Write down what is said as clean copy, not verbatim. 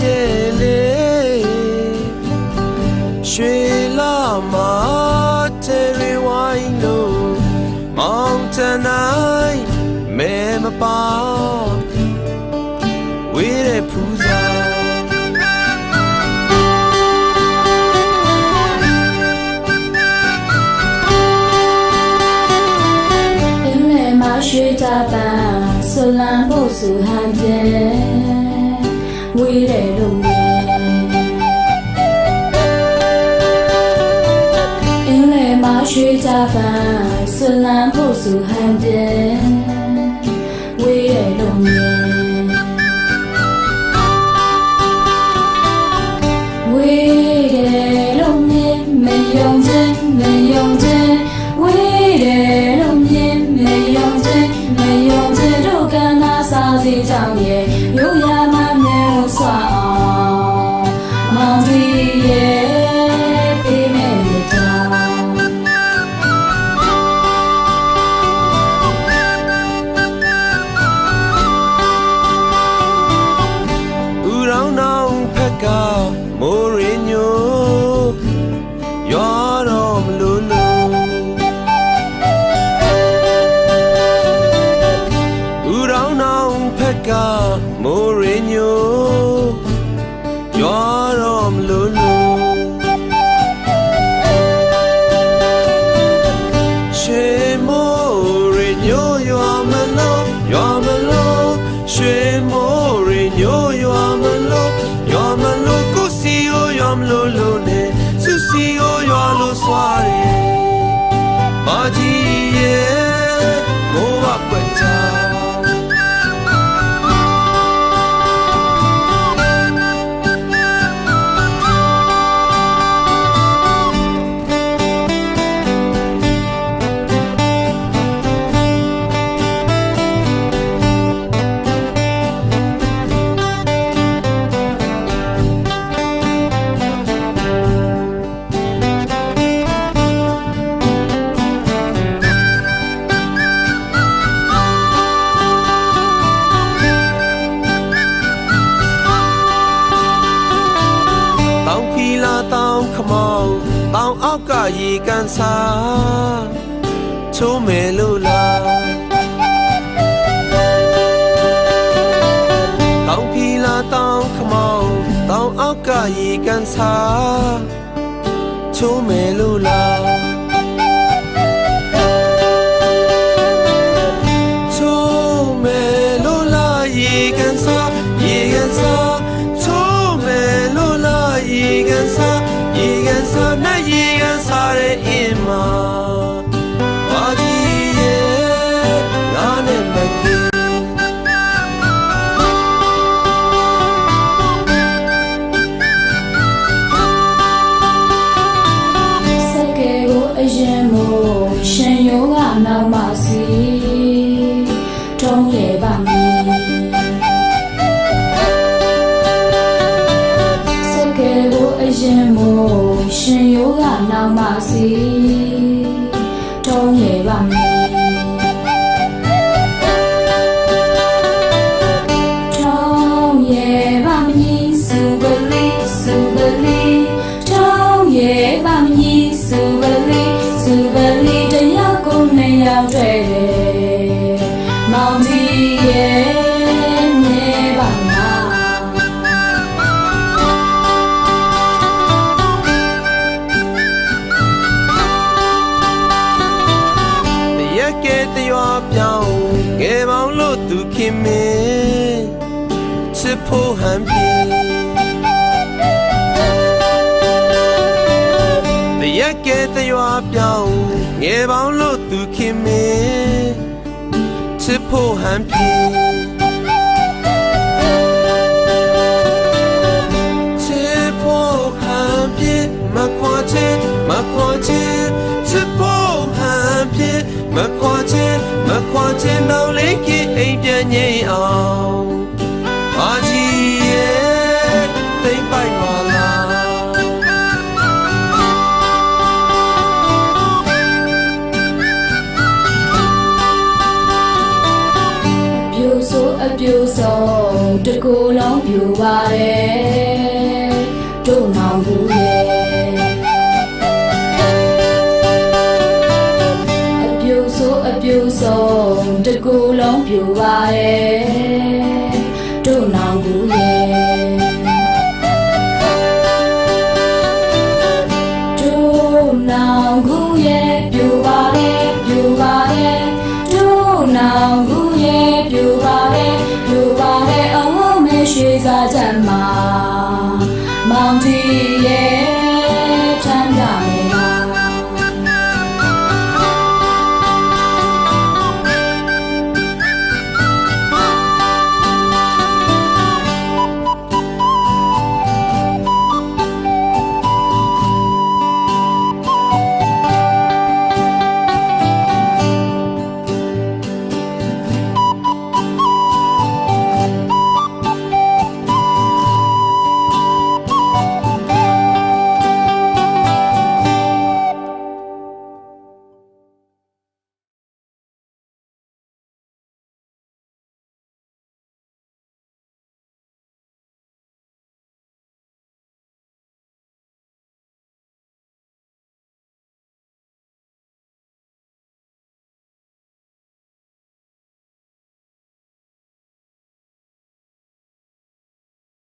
ရဲ့လေရွှေလာမတဲရီဝိုင်းလို့မောင်တနိုင်မဲမပါဝေးတဲ့ဖူးစာရွှေတာပန်းဆွလန်းဖို့ဆူဟန်ပြဲဝေးတယ်လို့မြင်အင်းလေမှာရွှေတာပန်းဆွလန်းဖို့ဆူဟန်ပြဲဝေးတယ်လို့မြင်ဝေးတယ်လို့မြင်မယုံခြင်းမယုံခြင်းဝေးတယ်လို့မြင်မယုံခြင်းမယုံခြင်းတို့ကနာစားစီကြောင့်ရဲ့ရိုးရာမှမြဲလို့ဆွာအောင်မောင်ကြီးရဲ့ပေးမဲ့မြတ်တာဦးရောင်နောင်ဖက်ကမိုးရင်းညိုရွာတော့မလို့လို့ဦးရောင်နောင်ဖက်ကမိုးရင်းညိုရွာတော့မလို့လို့ရွှေမိုးရင်းညိုရွာမလို့ရွာမလို့ရွှေမိုးရင်းညိုရွာမလို့ရွာမလို့ကိုစီကိုရွာမလို့လို့နဲ့စုစီကိုရွာလို့စွာရဲမာကြီးရဲ့မိုးဘကွက်ချာတောင်ခမောင်းတောင်အောက်ကရေကန်စာချိုးမယ်လို့လားတောင်ဖီလာတောင်ခမောင်းတောင်အောက်ကရေကန်စာချိုးမယ်လို့လားချိုးမယ်လို့လားရေကန်စာရေကန်စာချိုးမယ်လို့လားရေကန်စာရေကန်စာနဲ့ရေကန်စာရဲ့အင်းမှာဘာကြီးရဲ့ငါနဲ့မကင်းစက်ကဲကိုအရင်မို့ရှင်ယောကနောက်မှစီထုံးရပါမည်စက်ကဲကိုအရင်မို့ရှင်ယောကနောက်မှစီထုံးရပါမည်ထုံးရပါမည်စုပလီစုပလီထုံးရပါမည်စုပလီတယောက်ကိုနှစ်ယောက်တွေ့တယ်မောင်ကြီးရဲ့မြဲပါလားတရက်ကဲတရွာပြောင်းငယ်ပေါင်းလို့သူခင်မင်းချစ်ဖို့ဟန်ပြေတရက်ကဲတရွာပြောင်းငယ်ပေါင်းလို့သူခင်မင်းချစ်ဖို့ဟန်ပြေချစ်ဖို့ဟန်ပြေမခွာချစ်မခွာချစ်ချစ်ဖို့ဟန်ပြေမခွာချစ်နောက်လေးကအိမ်ပြန်ငိမ့်အောင်ဘာကြီးရဲ့သိမ့်ပိုက်ပါလားပြိုဆိုအပြိုဆုံးတကူလုံးပြို ပါတယ်တို့နောင်ဘူးရဲ့အပြူဆုံးတကူလုံးပြူပါတယ်တို့နောင်ဘူးရဲ့တို့နောင်ဘူးရဲ့ပြူပါတယ်တို့နောင်ဘူးရဲ့ပြူပါတယ်အဝမဲရွှေစာချမ်းမှာမောင်တီရဲ့